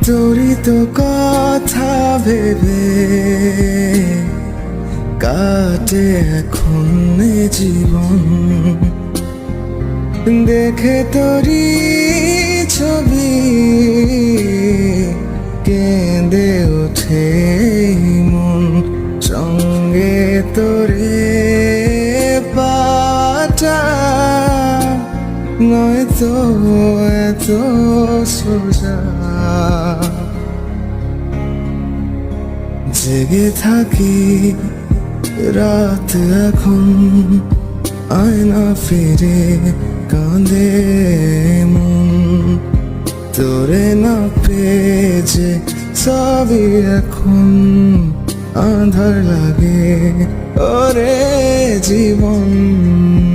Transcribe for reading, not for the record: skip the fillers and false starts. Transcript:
তোরই তো কথা ভেবে কাটে এখন এ জীবন। দেখে তোরই ছবি কেঁদে ওঠে মন। সঙ্গে তোরে পাটা নয়তো এত সোজা। জেগে থাকি রাত এখন, আয়না ফিরে কাঁদে মন। তোরে না পেয়ে সবই এখন আঁধার লাগে ওরে জীবন।